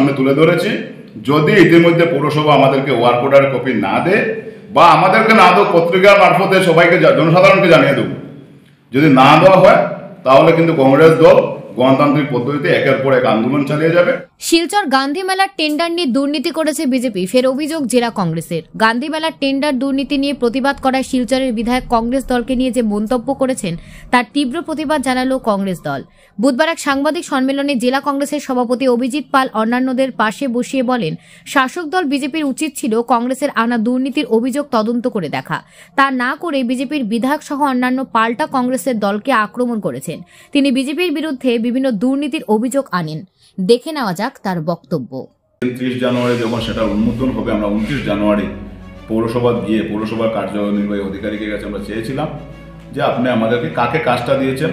সামনে তুলে ধরেছি, যদি ইতিমধ্যে পৌরসভা আমাদেরকে ওয়ার্ক অর্ডার কপি না দেয় বা আমাদেরকে না দেয়, পত্রিকার মারফতে সবাইকে জনসাধারণকে জানিয়ে দেব। যদি না দেওয়া হয় তাহলে কিন্তু কংগ্রেস দল গণতান্ত্রিক পদ্ধতিতে একের পর এক আন্দোলন চালিয়ে যাবে। শিলচর গান্ধী মেলার টেন্ডার নিয়ে দুর্নীতি করেছে বিজেপি, ফের অভিযোগ জেলা কংগ্রেসের। গান্ধী মেলার টেন্ডার দুর্নীতি নিয়ে প্রতিবাদ করায় শিলচরের বিধায়ক কংগ্রেস দলকে নিয়ে যে মন্তব্য করেছেন তার তীব্র প্রতিবাদ জানালো কংগ্রেস দল। বুধবার এক সাংবাদিক সম্মেলনে জেলা কংগ্রেসের সভাপতি অভিজিৎ পাল অন্যান্যদের পাশে বসিয়ে বলেন, শাসক দল বিজেপির উচিত ছিল কংগ্রেসের আনা দুর্নীতির অভিযোগ তদন্ত করে দেখা। তা না করে বিজেপির বিধায়ক সহ অন্যান্য পাল্টা কংগ্রেসের দলকে আক্রমণ করেছেন। তিনি বিজেপির বিরুদ্ধে বিভিন্ন দুর্নীতির অভিযোগ আনেন। দেখে নেওয়া যাক তার বক্তব্য। 30 জানুয়ারি যখন সেটা উন্মোচন হবে, আমরা 29 জানুয়ারি পৌরসভা গিয়ে পৌরসভার কার্যনির্বাহী অধিকারীর কাছে আমরা চেয়েছিলাম যে আপনি আমাদেরকে কাকে কাজটা দিয়েছেন,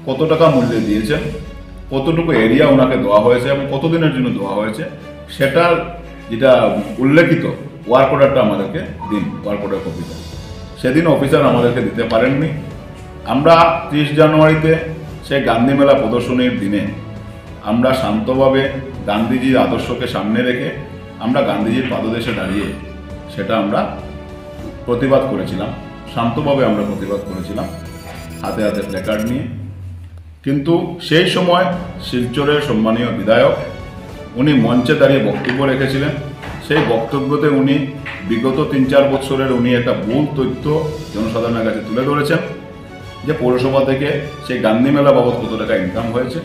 কত টাকা মূল্যে দিয়েছেন, কতটুকু এরিয়া ওনাকে দেওয়া হয়েছে এবং কতদিনের জন্য দেওয়া হয়েছে, সেটার যেটা উল্লেখিত ওয়ার্ক অর্ডারটা আমাদেরকে দিন, ওয়ার্ক অর্ডার কপিটা। সেদিন অফিসার আমাদেরকে দিতে পারেননি। আমরা 30 জানুয়ারিতে সেই গান্ধী মেলা প্রদর্শনীর দিনে আমরা শান্তভাবে গান্ধীজির আদর্শকে সামনে রেখে আমরা গান্ধীজির পাদদেশে দাঁড়িয়ে সেটা আমরা প্রতিবাদ করেছিলাম। শান্তভাবে আমরা প্রতিবাদ করেছিলাম, হাতে হাতে প্ল্যাকার্ড নিয়ে। কিন্তু সেই সময় শিলচরের সম্মানীয় বিধায়ক উনি মঞ্চে দাঁড়িয়ে বক্তব্য রেখেছিলেন। সেই বক্তব্যতে উনি বিগত 3-4 বছরের উনি একটা ভুল তথ্য জনসাধারণের কাছে তুলে ধরেছেন যে পৌরসভা থেকে সেই গান্ধী মেলা বাবদ কত টাকা ইনকাম হয়েছে।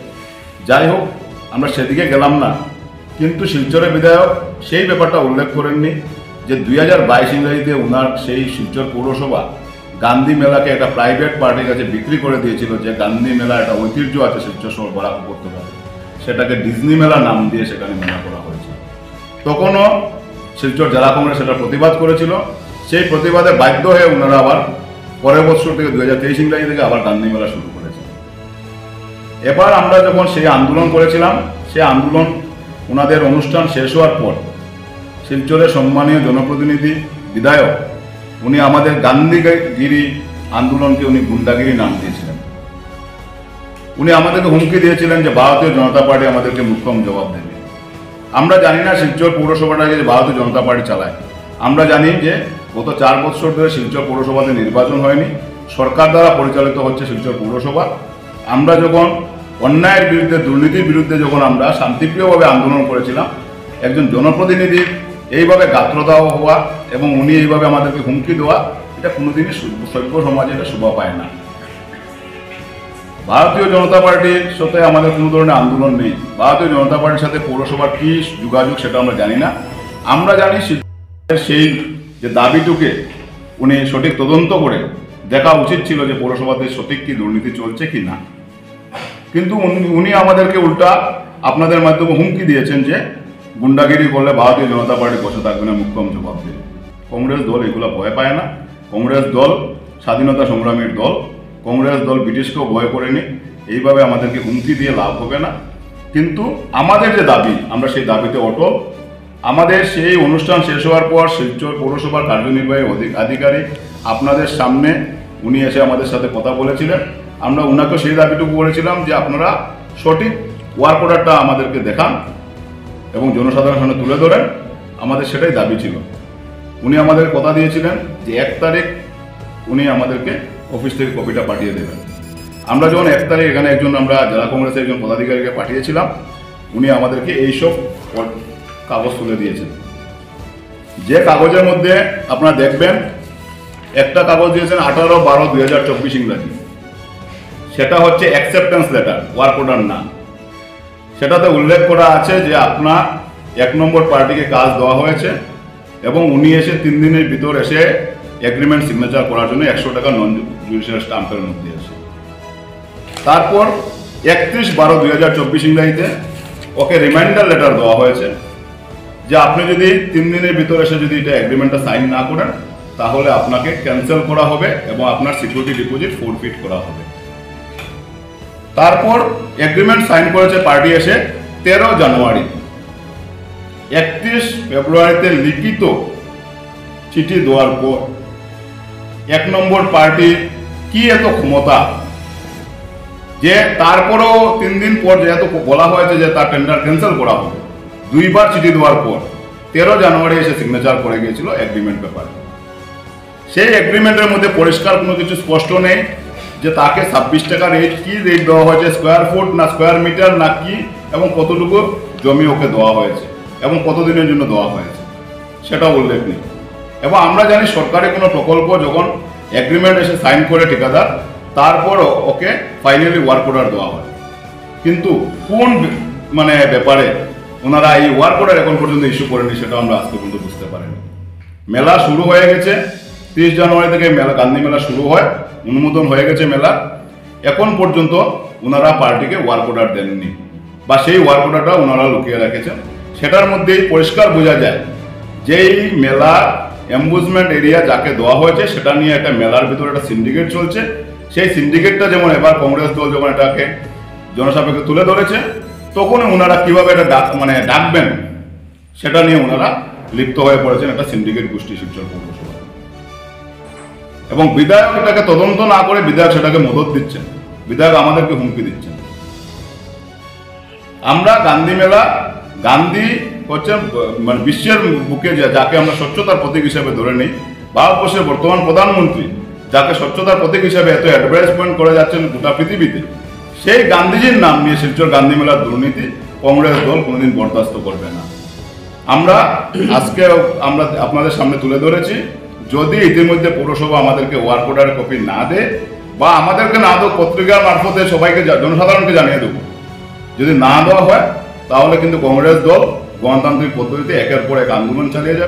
যাই হোক, আমরা সেদিকে গেলাম না, কিন্তু শিলচরের বিধায়ক সেই ব্যাপারটা উল্লেখ করেননি যে 2022 ইংরেজিতে ওনার সেই শিলচর পৌরসভা গান্ধী মেলাকে একটা প্রাইভেট পার্টির কাছে বিক্রি করে দিয়েছিল। যে গান্ধী মেলা একটা ঐতিহ্য আছে শিলচর শহর বরাক উপত্যকাতে, সেটাকে ডিজনি মেলা নাম দিয়ে সেখানে মেলা করা হয়েছে। তখনও শিলচর জেলা কংগ্রেস সেটা প্রতিবাদ করেছিল। সেই প্রতিবাদে বাধ্য হয়ে ওনারা আবার পরের বছর থেকে 2023 ইংরেজি থেকে আবার গান্ধী মেলা শুরু করেছে। এবার আমরা যখন সেই আন্দোলন করেছিলাম, সেই আন্দোলন ওনাদের অনুষ্ঠান শেষ হওয়ার পর শিলচরের সম্মানীয় জনপ্রতিনিধি বিধায়ক উনি আমাদের গান্ধীগিরি আন্দোলনকে উনি গুন্ডাগিরি নাম দিয়েছিলেন। উনি আমাদেরকে হুমকি দিয়েছিলেন যে ভারতীয় জনতা পার্টি আমাদেরকে মুখ্যম জবাব দেবে। আমরা জানি না শিলচর পৌরসভাটাকে যে ভারতীয় জনতা পার্টি চালায়। আমরা জানি যে গত 4 বছর ধরে শিলচর পৌরসভাতে নির্বাচন হয়নি, সরকার দ্বারা পরিচালিত হচ্ছে শিলচর পৌরসভা। আমরা যখন অন্যায়ের বিরুদ্ধে, দুর্নীতির বিরুদ্ধে যখন আমরা শান্তিপ্রিয়ভাবে আন্দোলন করেছিলাম, একজন জনপ্রতিনিধির এইভাবে গাত্রতা হওয়া এবং উনি এইভাবে আমাদেরকে হুমকি দেওয়া, এটা কোনোদিনই সভ্য সমাজে এটা শোভা পায় না। ভারতীয় জনতা পার্টির সাথে আমাদের কোনো ধরনের আন্দোলন নেই। ভারতীয় জনতা পার্টির সাথে পৌরসভার কী যোগাযোগ সেটা আমরা জানি না। আমরা জানি সেই যে দাবিটুকে উনি সঠিক তদন্ত করে দেখা উচিত ছিল যে পৌরসভাতে সঠিক কি দুর্নীতি চলছে কি না। কিন্তু উনি আমাদেরকে উল্টা আপনাদের মাধ্যমে হুমকি দিয়েছেন যে গুন্ডাগিরি করলে ভারতীয় জনতা পার্টি বসে থাকবে না, মুখ্যম জবাব দেবে। কংগ্রেস দল এগুলো ভয় পায় না। কংগ্রেস দল স্বাধীনতা সংগ্রামীর দল। কংগ্রেস দল ব্রিটিশকেও ভয় করেনি। এইভাবে আমাদেরকে হুমকি দিয়ে লাভ হবে না। কিন্তু আমাদের যে দাবি, আমরা সেই দাবিতে অটল। আমাদের সেই অনুষ্ঠান শেষ হওয়ার পর শিলচর পৌরসভার কার্যনির্বাহী আধিকারিক আপনাদের সামনে উনি এসে আমাদের সাথে কথা বলেছিলেন। আমরা ওনাকে সেই দাবিটুকু বলেছিলাম যে আপনারা সঠিক ওয়ার্ক অর্ডারটা আমাদেরকে দেখান এবং জনসাধারণের সামনে তুলে ধরেন। আমাদের সেটাই দাবি ছিল। উনি আমাদের কথা দিয়েছিলেন যে 1 তারিখ উনি আমাদেরকে অফিস থেকে কপিটা পাঠিয়ে দেবেন। আমরা যখন 1 তারিখ এখানে আমরা জেলা কংগ্রেসের একজন পদাধিকারীকে পাঠিয়েছিলাম, উনি আমাদেরকে এইসব কাগজ তুলে দিয়েছেন। যে কাগজের মধ্যে আপনারা দেখবেন একটা কাগজ দিয়েছেন 18/12/2024 ইংরাজি, সেটা হচ্ছে অ্যাকসেপ্টেন্স লেটার, ওয়ার্ক অর্ডার না। সেটাতে উল্লেখ করা আছে যে আপনার 1 নম্বর পার্টিকে কাজ দেওয়া হয়েছে এবং উনি এসে 3 দিনের ভিতর এসে এগ্রিমেন্ট সিগনেচার করার জন্য 100 টাকা নন জুডিশিয়াল স্ট্যাম্পের মধ্যে আছে। তারপর 31/12/2024 ইংরাজিতে ওকে রিমাইন্ডার লেটার দেওয়া হয়েছে যে আপনি যদি 3 দিনের ভিতর এসে যদি এটা এগ্রিমেন্টটা সাইন না করেন তাহলে আপনাকে ক্যান্সেল করা হবে এবং আপনার সিকিউরিটি ডিপোজিট ফোরফিট করা হবে। তারপর এগ্রিমেন্ট সাইন করেছে পার্টি এসে 13 জানুয়ারি। 31 ফেব্রুয়ারিতে লিখিত চিঠি দেওয়ার পর 1 নম্বর পার্টি কি এত ক্ষমতা যে তারপরও 3 দিন পর যেহেতু বলা হয়েছে যে তার টেন্ডার ক্যান্সেল করা হবে, দুইবার চিঠি দেওয়ার পর 13 জানুয়ারি এসে সিগনেচার করে গিয়েছিল এগ্রিমেন্ট পেপারে। সেই এগ্রিমেন্টের মধ্যে পরিষ্কার কোনো কিছু স্পষ্ট নেই যে তাকে 26 টাকা রেট কি রেট দেওয়া হয়েছে, স্কোয়ার ফুট না স্কোয়ার মিটার না কি, এবং কতটুকু জমি ওকে দেওয়া হয়েছে এবং কতদিনের জন্য দেওয়া হয়েছে সেটাও উল্লেখ নেই। এবং আমরা জানি সরকারি কোনো প্রকল্প যখন এগ্রিমেন্ট এসে সাইন করে ঠিকাদার, তারপর ওকে ফাইনালি ওয়ার্ক অর্ডার দেওয়া হয়। কিন্তু কোন ব্যাপারে ওনারা এই ওয়ার্ক অর্ডার এখন পর্যন্ত ইস্যু করেনি সেটা আমরা আজকে পর্যন্ত বুঝতে পারিনি। মেলা শুরু হয়ে গেছে, 30 জানুয়ারি থেকে মেলা, গান্ধী মেলা শুরু হয়, অনুমোদন হয়ে গেছে মেলা। এখন পর্যন্ত ওনারা পার্টিকে ওয়ার্ক অর্ডার দেননি, বা সেই ওয়ার্ক অর্ডারটা ওনারা লুকিয়ে রেখেছেন। সেটার মধ্যেই পরিষ্কার বোঝা যায় যে এই মেলা এম্বুজমেন্ট এরিয়া যাকে দেওয়া হয়েছে সেটা নিয়ে একটা মেলার ভিতরে একটা সিন্ডিকেট চলছে। সেই সিন্ডিকেটটা যেমন এবার কংগ্রেস দল যখন এটাকে জনসাপেক্ষে তুলে ধরেছে, তখন ওনারা কিভাবে এটা ডাকবেন সেটা নিয়ে ওনারা লিপ্ত হয়ে পড়েছেন একটা সিন্ডিকেট গোষ্ঠী শিলচর পৌরসভা। এবং বিধায়ক এটাকে তদন্ত না করে বিধায়ক সেটাকে মদত দিচ্ছেন, বিধায়ক আমাদেরকে হুমকি দিচ্ছেন। আমরা গান্ধী মেলা, গান্ধী হচ্ছে বিশ্বের বুকে যাকে আমরা স্বচ্ছতার প্রতীক হিসেবে ধরে নিই, ভারতবর্ষের বর্তমান প্রধানমন্ত্রী যাকে স্বচ্ছতার প্রতীক হিসেবে এত অ্যাডভার্টাইজমেন্ট করে যাচ্ছেন গোটা পৃথিবীতে, সেই গান্ধীজির নাম নিয়ে শিলচর গান্ধী মেলার দুর্নীতি কংগ্রেস দল কোনোদিন বরদাস্ত করবে না। আমরা আজকে আপনাদের সামনে তুলে ধরেছি, যদি ইতিমধ্যে পৌরসভা আমাদেরকে ওয়ার্ক অর্ডার কপি না দেয় বা আমাদেরকে না দেয়, পত্রিকার মারফতে সবাইকে জনসাধারণকে জানিয়ে দেবো, যদি না দেওয়া হয় তাহলে কিন্তু কংগ্রেস দল গণতান্ত্রিক পদ্ধতিতে একের পর এক আন্দোলন চালিয়ে যাবে।